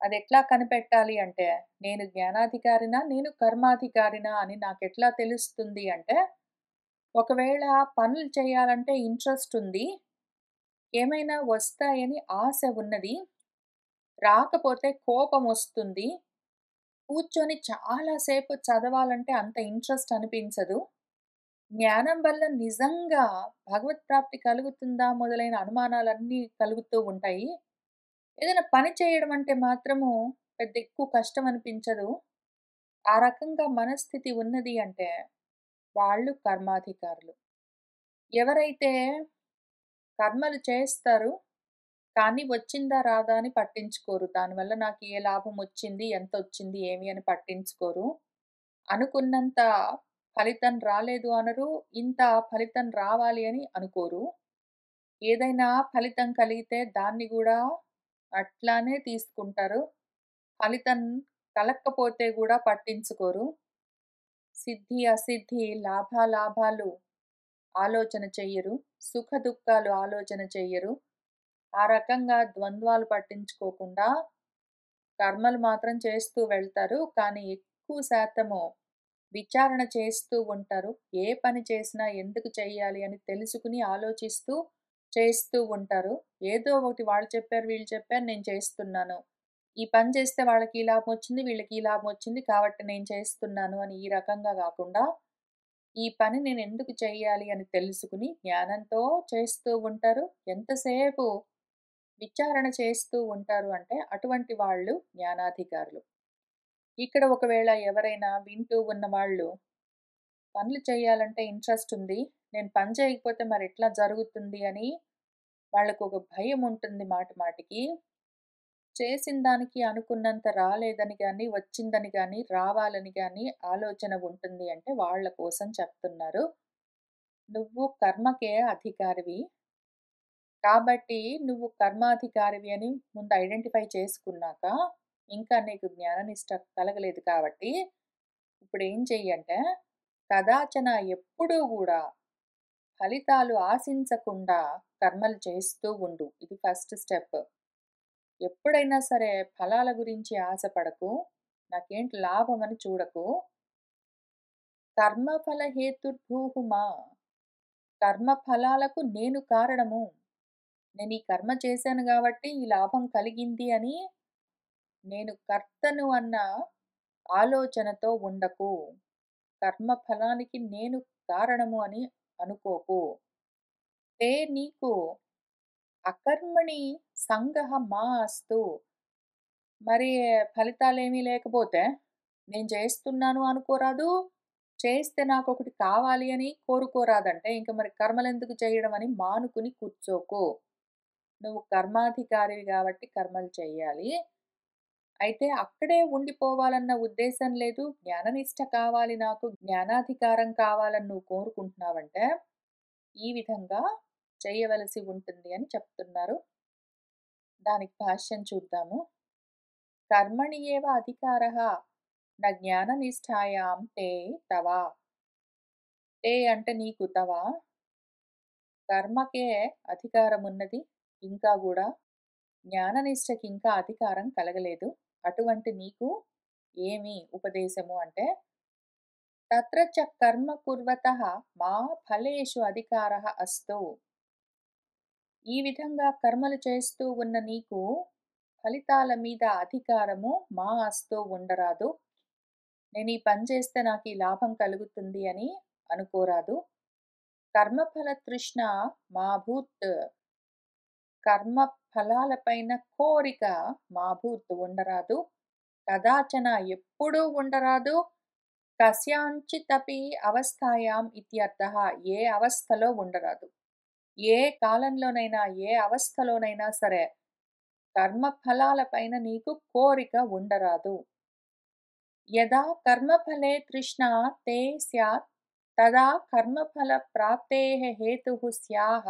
అదెట్లా కనిపెట్టాలి అంటే, నేను జ్ఞానాధికారినా, నేను కర్మాధికారినా అని నాకెట్లా తెలుస్తుంది అంటే, ఒకవేళ పనులు చేయాలంటే ఇంట్రెస్ట్ ఉంది. ఏమైనా వస్తాయని ఆశ ఉన్నది. రాకపోతే కోపమొస్తుంది. కూర్చొని చాలా సేపు చదవాలంటే అంత ఇంట్రెస్ట్ అనిపించదు. జ్ఞానం వల్ల నిజంగా భగవత్ ప్రాప్తి కలుగుతుందా? మొదలైన అనుమానాలన్నీ కలుగుతూ ఉంటాయి. ఏదైనా పని చేయడం అంటే మాత్రము పెద్ద ఎక్కువ కష్టం అనిపించదు. ఆ రకంగా మనస్థితి ఉన్నది అంటే వాళ్ళు కర్మాధికారులు. ఎవరైతే కర్మలు చేస్తారు, కానీ వచ్చిందా రాదా అని పట్టించుకోరు. దానివల్ల నాకు ఏ లాభం వచ్చింది, ఎంతొచ్చింది, ఏమి అని పట్టించుకోరు. అనుకున్నంత ఫలితం రాలేదు అనరు. ఇంత ఫలితం రావాలి అని అనుకోరు. ఏదైనా ఫలితం కలిగితే దాన్ని గూడా అట్లానే తీసుకుంటారు. ఫలితం కలక్కపోతే గూడా పట్టించుకోరు. సిద్ధి, అసిద్ధి, లాభాలాభాలు ఆలోచన చెయ్యరు. సుఖ దుఃఖాలు ఆలోచన చెయ్యరు. ఆ రకంగా ద్వంద్వాలు పట్టించుకోకుండా కర్మలు మాత్రం చేస్తూ వెళ్తారు. కానీ ఎక్కువ శాతము విచారణ చేస్తూ ఉంటారు. ఏ పని చేసినా ఎందుకు చెయ్యాలి అని తెలుసుకుని ఆలోచిస్తూ చేస్తూ ఉంటారు. ఏదో ఒకటి వాళ్ళు చెప్పారు, వీళ్ళు చెప్పారు నేను చేస్తున్నాను. ఈ పని చేస్తే వాళ్ళకి ఈ లాభం వచ్చింది, వీళ్ళకి ఈ లాభం వచ్చింది కాబట్టి నేను చేస్తున్నాను అని ఈ రకంగా గాకుండా, ఈ పని నేను ఎందుకు చెయ్యాలి అని తెలుసుకుని జ్ఞానంతో చేస్తూ ఉంటారు. ఎంతసేపు విచారణ చేస్తూ ఉంటారు అంటే అటువంటి వాళ్ళు జ్ఞానాధికారులు. ఇక్కడ ఒకవేళ ఎవరైనా వింటూ ఉన్నవాళ్ళు పనులు చేయాలంటే ఇంట్రెస్ట్ ఉంది. నేను పని చేయకపోతే మరెట్లా జరుగుతుంది అని వాళ్ళకొక భయం ఉంటుంది మాటి మాటికి. చేసిన దానికి అనుకున్నంత రాలేదని గాని, వచ్చిందని గాని, రావాలని గాని ఆలోచన ఉంటుంది అంటే వాళ్ళ కోసం చెప్తున్నారు. నువ్వు కర్మకే అధికారివి. కాబట్టి నువ్వు కర్మాధికారివి అని ముందు ఐడెంటిఫై చేసుకున్నాక, ఇంకా నీకు జ్ఞాననిష్ట కలగలేదు కాబట్టి, ఇప్పుడేం చెయ్యంటే, కదాచన ఎప్పుడూ గూడా ఫలితాలు ఆశించకుండా కర్మలు చేస్తూ ఉండు. ఇది ఫస్ట్ స్టెప్. ఎప్పుడైనా సరే ఫలాల గురించి ఆశపడకు. నాకేంటి లాభం అని చూడకు. కర్మఫల హేతుర్భూహు మా. కర్మ ఫలాలకు నేను కారణము. నేను ఈ కర్మ చేశాను గాబట్టి ఈ లాభం కలిగింది అని నేను కర్తను అన్న ఆలోచనతో ఉండకు. కర్మ ఫలానికి నేను కారణము అని అనుకోకు. తే నీకు అకర్మణి సంగః మా అస్తు. మరి ఫలితాలేమీ లేకపోతే నేను చేస్తున్నాను అనుకోరాదు. చేస్తే నాకొకటి కావాలి అని కోరుకోరాదంటే ఇంక మరి కర్మలెందుకు చేయడం అని మానుకుని కూర్చోకు. నువ్వు కర్మాధికారివి గాబట్టి కర్మలు చెయ్యాలి. అయితే అక్కడే ఉండిపోవాలన్న ఉద్దేశం లేదు. జ్ఞాననిష్ట కావాలి నాకు, జ్ఞానాధికారం కావాలని నువ్వు కోరుకుంటున్నావంటే, ఈ విధంగా చేయవలసి ఉంటుంది అని చెప్తున్నారు. దానికి భాష్యం చూద్దాము. కర్మణి ఏవ అధికారః న జ్ఞాననిష్టాయాం తే తవ. తే అంటే నీకు తవ. కర్మకే అధికారమున్నది. ఇంకా గూడా జ్ఞాననిష్టకి ఇంకా అధికారం కలగలేదు. అటువంటి నీకు ఏమి ఉపదేశము అంటే, తత్ర చ కర్మ కుర్వతః మా ఫలేషు అధికారః అస్తు. ఈ విధంగా కర్మలు చేస్తూ ఉన్న నీకు ఫలితాల మీద అధికారము మా అస్తు ఉండరాదు. నేను ఈ పని చేస్తే నాకు ఈ లాభం కలుగుతుంది అని అనుకోరాదు. కర్మఫల తృష్ణ మా భూత్. కర్మ ఫలాలపైన కోరిక మాభూత్ ఉండరాదు. కదాచన ఎప్పుడూ ఉండరాదు. కస్యాంచితపి అవస్థాయాం ఇత్యర్థః. ఏ అవస్థలో ఉండరాదు. ఏ కాలంలోనైనా, ఏ అవస్థలోనైనా సరే కర్మ ఫలాలపైన నీకు కోరిక ఉండరాదు. యదా కర్మఫలే తృష్ణా తే స్యాత్ తదా కర్మఫల ప్రాప్తేః హేతుః స్యాః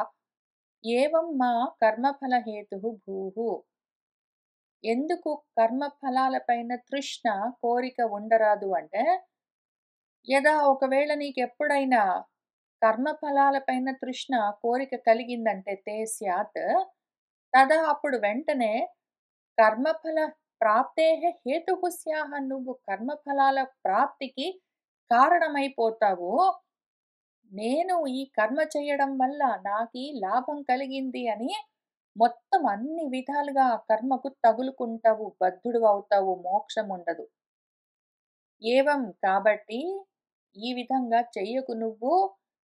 ఏవం మా కర్మఫల హేతుః భూః. ఎందుకు కర్మ ఫలాలపైన తృష్ణ, కోరిక ఉండరాదు అంటే, ఒకవేళ నీకెప్పుడైనా కర్మ ఫలాలపైన తృష్ణ, కోరిక కలిగిందంటే తే స్యాత్ తదా అప్పుడు వెంటనే కర్మఫల ప్రాప్తేః హేతుః స్యాః. నువ్వు కర్మఫలాల ప్రాప్తికి కారణమైపోతావు. నేను ఈ కర్మ చేయడం వల్ల నాకీ లాభం కలిగింది అని మొత్తం అన్ని విధాలుగా ఆ కర్మకు తగులుకుంటావు, బద్ధుడివవుతావు, మోక్షముండదు. ఏవం కాబట్టి ఈ విధంగా చెయ్యకు నువ్వు.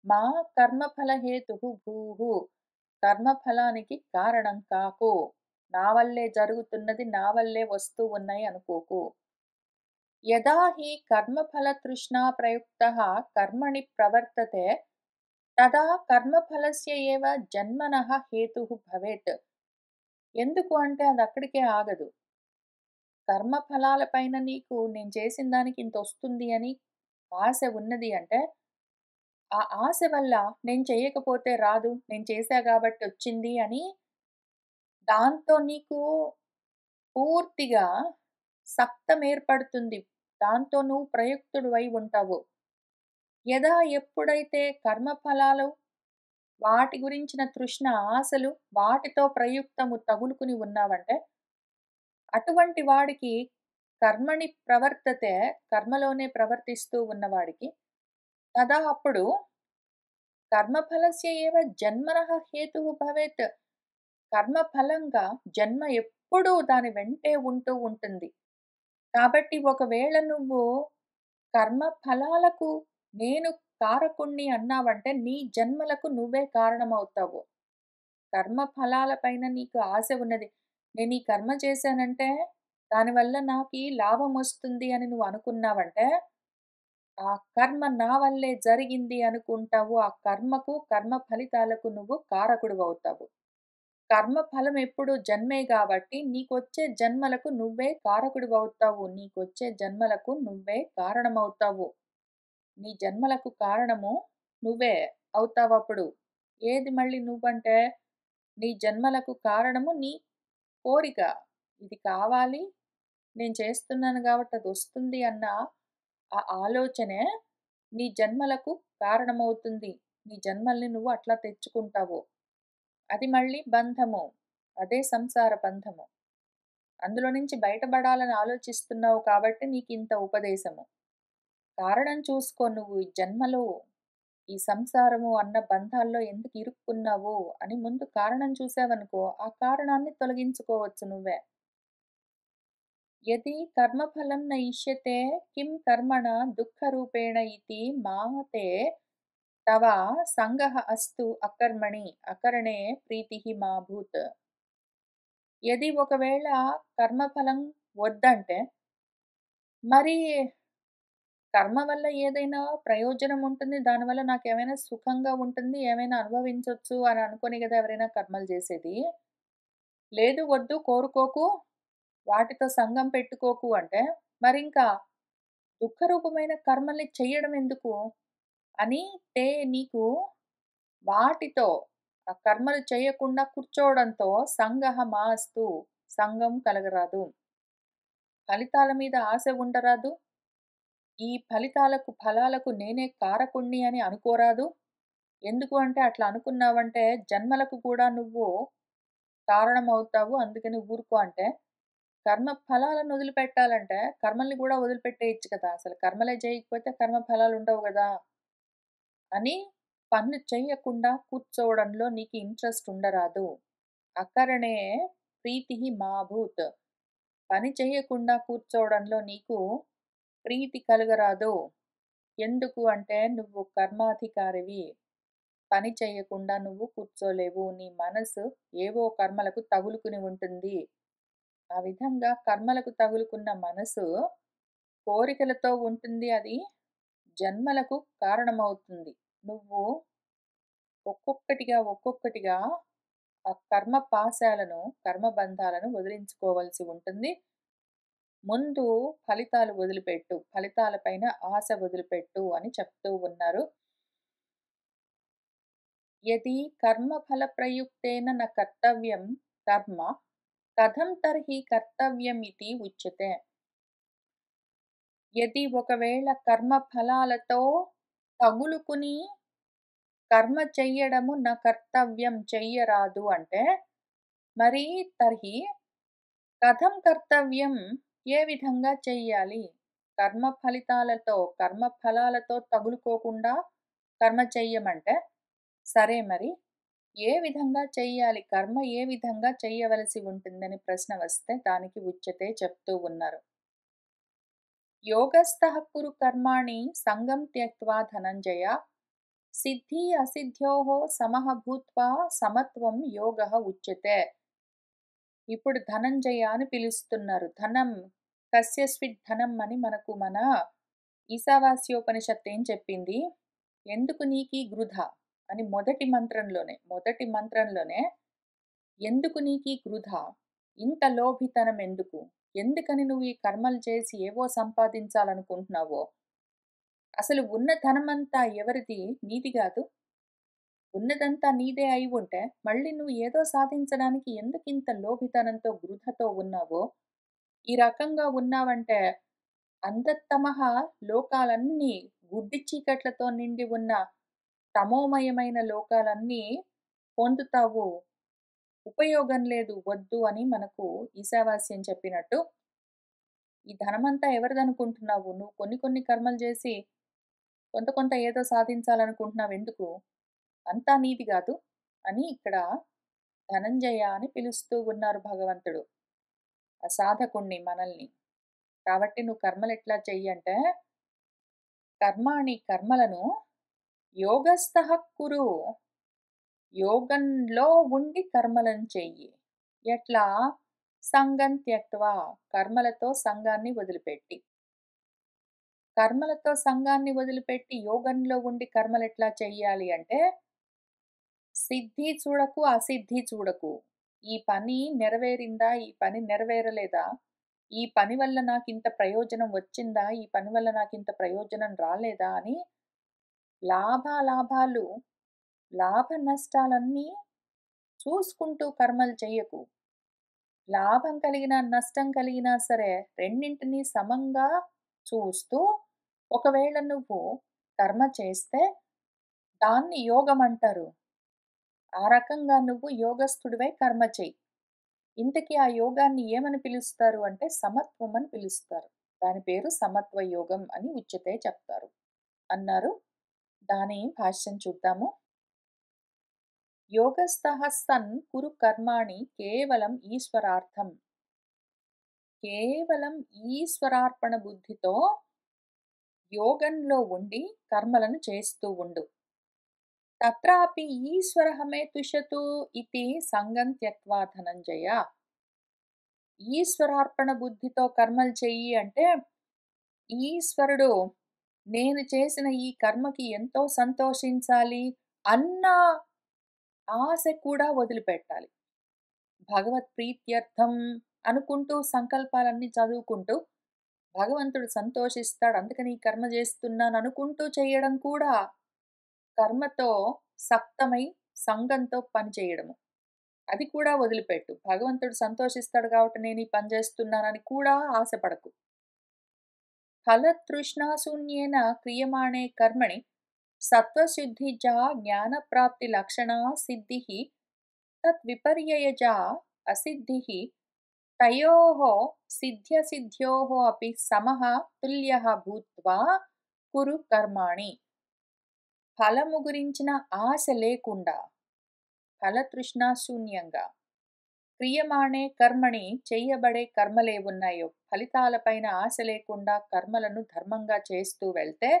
మా కర్మఫల హేతుః భూః. కర్మఫలానికి కారణం కాకు. నా వల్లే జరుగుతున్నది, నా వల్లే వస్తూ ఉన్నాయి అనుకోకు. యదా హి కర్మఫలతృష్ణా ప్రయుక్తః కర్మణి ప్రవర్తతే తదా కర్మఫలస్య ఏవ జన్మనః హేతుః భవేత్. ఎందుకు అంటే అది అక్కడికే ఆగదు. కర్మఫలాల పైన నీకు నేను చేసిన దానికి ఇంతొస్తుంది అని ఆశ ఉన్నది అంటే, ఆ ఆశ వల్ల నేను చేయకపోతే రాదు, నేను చేశా గాబట్టి వచ్చింది అని దాంతో నీకు పూర్తిగా సక్తమేర్పడుతుంది. దాంతో నువ్వు ప్రయుక్తుడివై ఉంటావు. ఎప్పుడైతే కర్మఫలాలు, వాటి గురించిన తృష్ణ, ఆశలు వాటితో ప్రయుక్తము తగులుకుని ఉన్నావంటే, అటువంటి వాడికి కర్మణి ప్రవర్తతే, కర్మలోనే ప్రవర్తిస్తూ ఉన్నవాడికి, తదా అప్పుడు కర్మఫలస్య ఏవ జన్మనః హేతుః భవేత్. కర్మఫలంగా జన్మ ఎప్పుడూ దాని వెంటే ఉంటూ ఉంటుంది. కాబట్టి ఒకవేళ నువ్వు కర్మ ఫలాలకు నేను కారకుణ్ణి అన్నావంటే నీ జన్మలకు నువ్వే కారణమవుతావు. కర్మ ఫలాల పైన నీకు ఆశ ఉన్నది. నేను ఈ కర్మ చేశానంటే దానివల్ల నాకీ లాభం వస్తుంది అని నువ్వు అనుకున్నావంటే, ఆ కర్మ నా వల్లే జరిగింది అనుకుంటావు. ఆ కర్మకు, కర్మ ఫలితాలకు నువ్వు కారకుడివవుతావు. కర్మ ఫలం ఎప్పుడు జన్మే గాబట్టి, నీకొచ్చే జన్మలకు నువ్వే కారకుడివవుతావు. నీకొచ్చే జన్మలకు నువ్వే కారణమవుతావు. నీ జన్మలకు కారణము నువ్వే అవుతావప్పుడు. ఏది మళ్ళీ నువ్వంటే, నీ జన్మలకు కారణము నీ కోరిక. ఇది కావాలి, నేను చేస్తున్నాను గాబట్టి అదొస్తుంది అన్న ఆ ఆలోచనే నీ జన్మలకు కారణమవుతుంది. నీ జన్మల్ని నువ్వు అట్లా తెచ్చుకుంటావు. అది మళ్ళీ బంధము. అదే సంసార బంధము. అందులో నుంచి బయటపడాలని ఆలోచిస్తున్నావు కాబట్టి నీకింత ఉపదేశము. కారణం చూసుకో నువ్వు ఈ జన్మలో, ఈ సంసారము అన్న బంధాల్లో ఎందుకు ఇరుక్కున్నావు అని ముందు కారణం చూసావనుకో, ఆ కారణాన్ని తొలగించుకోవచ్చు నువ్వే. యది కర్మఫలం న ఇష్యతే కిం కర్మణ దుఃఖరూపేణ ఇతి మామతే తవ సంగః అస్తు అకర్మణి అకరణే ప్రీతిః మా భూత్. ఒకవేళ కర్మఫలం వద్దంటే, మరి కర్మ వల్ల ఏదైనా ప్రయోజనం ఉంటుంది. దానివల్ల నాకేమైనా సుఖంగా ఉంటుంది, ఏమైనా అనుభవించొచ్చు అని అనుకోని గదా ఎవరైనా కర్మలు జేసేది. లేదు వద్దు కోరుకోకు, వాటితో సంగం పెట్టుకోకు అంటే, మరింకా దుఃఖరూపమైన కర్మల్ని చెయ్యడం ఎందుకు? అని నీకు వాటితో ఆ కర్మలు చేయకుండా కూర్చోవడంతో సంగః మాస్తు, సంగం కలగరాదు. ఫలితాల మీద ఆశ ఉండరాదు. ఈ ఫలాలకు నేనే కారకుణ్ణి అని అనుకోరాదు. ఎందుకు అంటే అట్లా అనుకున్నావంటే జన్మలకు కూడా నువ్వు కారణమవుతావు. అందుకని ఊరుకో అంటే, కర్మ ఫలాలను వదిలిపెట్టాలంటే కర్మల్ని కూడా వదిలిపెట్టేయొచ్చు కదా! అసలు కర్మలే చేయకపోతే కర్మ ఫలాలుండవు గదా! అని పనులు చెయ్యకుండా కూర్చోవడంలో నీకు ఇంట్రెస్ట్ ఉండరాదు. అకరణే ప్రీతిః మా భూత్. పని చెయ్యకుండా కూర్చోవడంలో నీకు ప్రీతి కలగరాదు. ఎందుకు అంటే నువ్వు కర్మాధికారివి. పని చెయ్యకుండా నువ్వు కూర్చోలేవు. నీ మనసు ఏవో కర్మలకు తగులుకుని ఉంటుంది. ఆ విధంగా కర్మలకు తగులుకున్న మనసు కోరికలతో ఉంటుంది. అది జన్మలకు కారణమవుతుంది. నువ్వు ఒక్కొక్కటిగా ఆ కర్మ పాశాలను, కర్మబంధాలను వదిలించుకోవాల్సి ఉంటుంది. ముందు ఫలితాలు వదిలిపెట్టు. ఫలితాల పైన ఆశ వదిలిపెట్టు అని చెప్తూ ఉన్నారు. యది కర్మఫలప్రయుక్తేన న కర్తవ్యం కర్మ కథం తర్హి కర్తవ్యమితి ఉచ్యతే. ఒకవేళ కర్మ ఫలాలతో తగులుకుని కర్మ చెయ్యడము నా కర్తవ్యం చెయ్యరాదు అంటే, మరి తర్హి కథం కర్తవ్యం ఏ విధంగా చెయ్యాలి? కర్మ ఫలాలతో తగులుకోకుండా కర్మ చెయ్యమంటే, సరే మరి ఏ విధంగా చెయ్యాలి? కర్మ ఏ విధంగా చెయ్యవలసి ఉంటుందని ప్రశ్న వస్తే దానికి ఉచ్యతే చెప్తూ ఉన్నారు. యోగస్థః కురు కర్మాణి సంగం త్యక్త్వా ధనంజయ సిద్ధి అసిద్ధ్యోః సమః భూత్వా సమత్వం యోగః ఉచ్యతే. ఇప్పుడు ధనంజయ అని పిలుస్తున్నారు. ధనం కస్యస్విద్ ధనం అని మనకు మన ఈశావాస్యోపనిషత్తు ఏం చెప్పింది? ఎందుకు నీకీ గృధ అని మొదటి మంత్రంలోనే ఎందుకు నీకీ గృధ? ఇంత లోభితనం ఎందుకు? ఎందుకని నువ్వు ఈ కర్మలు చేసి ఏవో సంపాదించాలనుకుంటున్నావో? అసలు ఉన్న ధనమంతా ఎవరిది? నీది గాదు. ఉన్నదంతా నీదే అయి ఉంటే, మళ్ళీ నువ్వు ఏదో సాధించడానికి ఎందుకింత లోభితనంతో, గృధతో ఉన్నావో? ఈ రకంగా ఉన్నావంటే, అంధత్తమః లోకాలన్నీ గుడ్డి చీకట్లతో నిండి ఉన్న తమోమయమైన లోకాలన్నీ పొందుతావు. ఉపయోగం లేదు, వద్దు అని మనకు ఈశావాస్యం చెప్పినట్టు, ఈ ధనమంతా ఎవరిదనుకుంటున్నావు? నువ్వు కొన్ని కొన్ని కర్మలు చేసి కొంత కొంత ఏదో సాధించాలనుకుంటున్నావెందుకు? అంతా నీది గాదు అని ఇక్కడ ధనంజయ అని పిలుస్తూ ఉన్నారు భగవంతుడు. ఆ సాధకుణ్ణి మనల్ని. కాబట్టి నువ్వు కర్మలెట్లా చెయ్యంటే, కర్మలను యోగస్థః కురు. యోగంలో ఉండి కర్మలను చెయ్యి. ఎట్లా? సంగం త్యక్త్వా, కర్మలతో సంఘాన్ని వదిలిపెట్టి. కర్మలతో సంఘాన్ని వదిలిపెట్టి యోగంలో ఉండి కర్మలెట్లా చెయ్యాలి అంటే, సిద్ధి చూడకు, అసిద్ధి చూడకు. ఈ పని నెరవేరిందా? ఈ పని నెరవేరలేదా? ఈ పని వల్ల నాకింత ప్రయోజనం వచ్చిందా? ఈ పని వల్ల నాకింత ప్రయోజనం రాలేదా? అని లాభాలాభాలు, లాభ నష్టాలన్నీ చూసుకుంటూ కర్మలు చెయ్యకు. లాభం కలిగినా, నష్టం కలిగినా సరే రెండింటినీ సమంగా చూస్తూ ఒకవేళ నువ్వు కర్మ చేస్తే దాన్ని యోగం అంటారు. ఆ రకంగా నువ్వు యోగస్థుడివై కర్మ చెయ్యి. ఇంతకీ ఆ యోగాన్ని ఏమని పిలుస్తారు అంటే సమత్వం అని పిలుస్తారు. దాని పేరు సమత్వ యోగం అని ఉచ్యతే చెప్తారు అన్నారు. దాని భాష్యం చూద్దాము. యోగస్థః సన్ కురు కర్మాణి కేవలం ఈశ్వరార్థం. కేవలం ఈశ్వరార్పణ బుద్ధితో యోగంలో ఉండి కర్మలను చేస్తూ ఉండు. తత్రాపి ఈశ్వరః మే తుష్యతు ఇతి సంగం త్యక్త్వా ధనంజయ. ఈశ్వరార్పణ బుద్ధితో కర్మలు చెయ్యి అంటే, ఈశ్వరుడు నేను చేసిన ఈ కర్మకి ఎంతో సంతోషించాలి అన్న ఆశ కూడా వదిలిపెట్టాలి. భగవత్ ప్రీత్యర్థం అనుకుంటూ సంకల్పాలన్నీ చదువుకుంటూ, భగవంతుడు సంతోషిస్తాడు అందుకని ఈ కర్మ చేస్తున్నాను అనుకుంటూ చేయడం కూడా కర్మతో సక్తమై సంఘంతో పని చేయడము. అది కూడా వదిలిపెట్టు. భగవంతుడు సంతోషిస్తాడు కాబట్టి నేను ఈ పని చేస్తున్నానని కూడా ఆశపడకు. ఫలతృష్ణాశూన్యేన క్రియమాణే కర్మణి సత్వశుద్ధిజా జ్ఞానప్రాప్తిలక్షణా సిద్ధిః తద్విపర్యయజా అసిద్ధిః తయోః సిద్ధ్యసిద్ధ్యోః అపి సమః తుల్యః భూత్వా కురు కర్మాణి. ఫలము గురించిన ఆశ లేకుండా, ఫలతృష్ణాశూన్యంగా, క్రియమాణే కర్మణి చెయ్యబడే కర్మలేవున్నాయో ఫలితాలపైన ఆశ లేకుండా కర్మలను ధర్మంగా చేస్తూ వెళ్తే,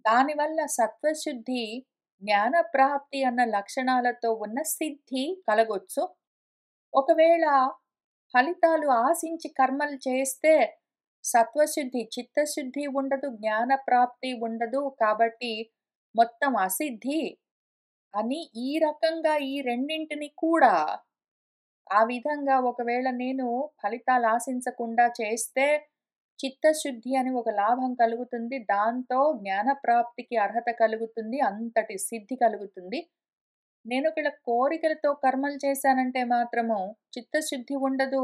దానివల్ల సత్వశుద్ధి, జ్ఞానప్రాప్తి అన్న లక్షణాలతో ఉన్న సిద్ధి కలగొచ్చు. ఒకవేళ ఫలితాలు ఆశించి కర్మలు చేస్తే సత్వశుద్ధి, చిత్తశుద్ధి ఉండదు, జ్ఞానప్రాప్తి ఉండదు. కాబట్టి మొత్తం అసిద్ధి అని ఈ రకంగా ఈ రెండింటిని కూడా ఆ విధంగా ఒకవేళ నేను ఫలితాలు ఆశించకుండా చేస్తే చిత్తశుద్ధి అని ఒక లాభం కలుగుతుంది. దాంతో జ్ఞానప్రాప్తికి అర్హత కలుగుతుంది. అంతటి సిద్ధి కలుగుతుంది. నేను ఒకవేళ కోరికలతో కర్మలు చేశానంటే మాత్రము చిత్తశుద్ధి ఉండదు.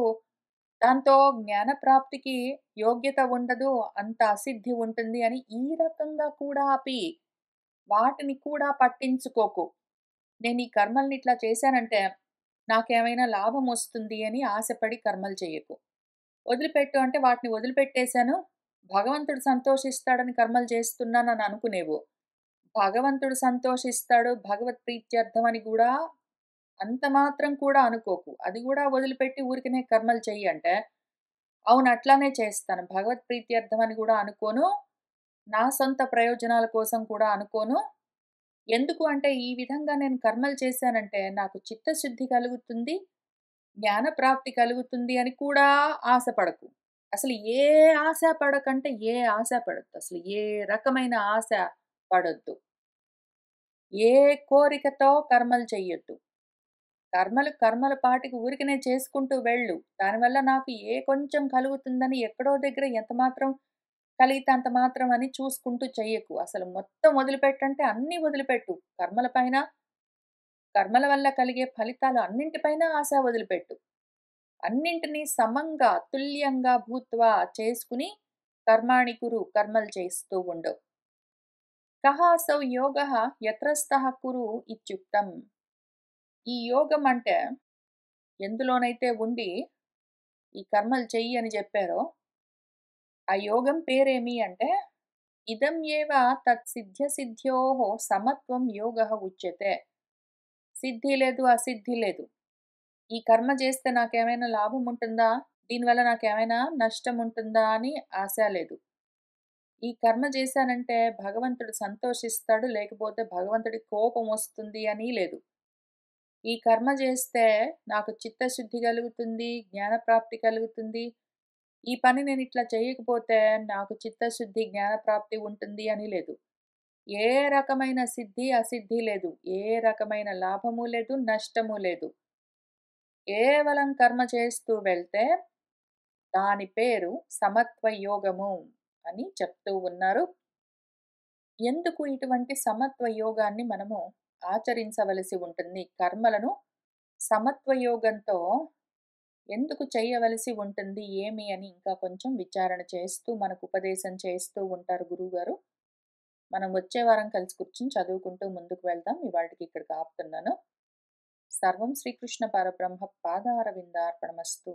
దాంతో జ్ఞానప్రాప్తికి యోగ్యత ఉండదు. అంత అసిద్ధి ఉంటుంది అని ఈ రకంగా కూడా ఆపి వాటిని కూడా పట్టించుకోకు. నేను ఈ కర్మల్ని ఇట్లా చేశానంటే నాకేమైనా లాభం వస్తుంది అని ఆశపడి కర్మలు చేయకు. వదిలిపెట్టు అంటే వాటిని వదిలిపెట్టేశాను, భగవంతుడు సంతోషిస్తాడని కర్మలు చేస్తున్నానని అనుకునేవు. భగవంతుడు సంతోషిస్తాడు, భగవత్ ప్రీత్యర్థం అని కూడా అంత మాత్రం కూడా అనుకోకు. అది కూడా వదిలిపెట్టి ఊరికనే కర్మలు చెయ్యి అంటే, అవును అట్లానే చేస్తాను. భగవత్ ప్రీత్యర్థం అని కూడా అనుకోను. నా సొంత ప్రయోజనాల కోసం కూడా అనుకోను. ఎందుకు అంటే ఈ విధంగా నేను కర్మలు చేశానంటే నాకు చిత్తశుద్ధి కలుగుతుంది, జ్ఞానప్రాప్తి కలుగుతుంది అని కూడా ఆశపడకు. అసలు ఏ ఆశ పడకంటే ఏ ఆశ పడొద్దు. అసలు ఏ రకమైన ఆశ పడొద్దు. ఏ కోరికతో కర్మలు చెయ్యొద్దు. కర్మలు కర్మల పాటికి ఊరికనే చేసుకుంటూ వెళ్ళు. దానివల్ల నాకు ఏ కొంచెం కలుగుతుందని ఎక్కడో దగ్గర ఎంత మాత్రం కలిగితే అంత మాత్రం అని చూసుకుంటూ చెయ్యకు. అసలు మొత్తం వదిలిపెట్టంటే అన్నీ వదిలిపెట్టు. కర్మల పైన, కర్మల వల్ల కలిగే ఫలితాలు అన్నింటిపైన ఆశ వదిలిపెట్టు. అన్నింటినీ సమంగా, తుల్యంగా భూత్వా చేసుకుని కర్మాణి కురు కర్మలు చేస్తూ ఉండు. కహాసౌ యోగః యత్రస్థః కురు ఇత్యుక్తం. ఈ యోగం అంటే ఎందులోనైతే ఉండి ఈ కర్మలు చెయ్యి అని చెప్పారో, ఆ యోగం పేరేమి అంటే ఇదం ఏవ తత్సిద్ధ్య సిద్ధ్యోః సమత్వం యోగః ఉచ్యతే. సిద్ధి లేదు, అసిద్ధి లేదు. ఈ కర్మ చేస్తే నాకేమైనా లాభం ఉంటుందా? దీనివల్ల నాకేమైనా నష్టం ఉంటుందా అని ఆశ లేదు. ఈ కర్మ చేశానంటే భగవంతుడు సంతోషిస్తాడు, లేకపోతే భగవంతుడికి కోపం వస్తుంది అని లేదు. ఈ కర్మ చేస్తే నాకు చిత్తశుద్ధి కలుగుతుంది, జ్ఞానప్రాప్తి కలుగుతుంది. ఈ పని నేను ఇట్లా చేయకపోతే నాకు చిత్తశుద్ధి, జ్ఞానప్రాప్తి ఉంటుంది అని లేదు. ఏ రకమైన సిద్ధి, అసిద్ధి లేదు. ఏ రకమైన లాభము లేదు, నష్టము లేదు. కేవలం కర్మ చేస్తూ వెళ్తే దాని పేరు సమత్వ యోగము అని చెప్తూ ఉన్నారు. ఎందుకు ఇటువంటి సమత్వ యోగాన్ని మనము ఆచరించవలసి ఉంటుంది? కర్మలను సమత్వ యోగంతో ఎందుకు చేయవలసి ఉంటుంది? ఏమి అని ఇంకా కొంచెం విచారణ చేస్తూ మనకు ఉపదేశం చేస్తూ ఉంటారు గురువుగారు. మనం వచ్చే వారం కలిసి కూర్చొని చదువుకుంటూ ముందుకు వెళ్దాం. ఇవాల్టికి ఇక్కడికి ఆపుతున్నాను. సర్వం శ్రీకృష్ణ పరబ్రహ్మ పాదారవిందార్పణమస్తు.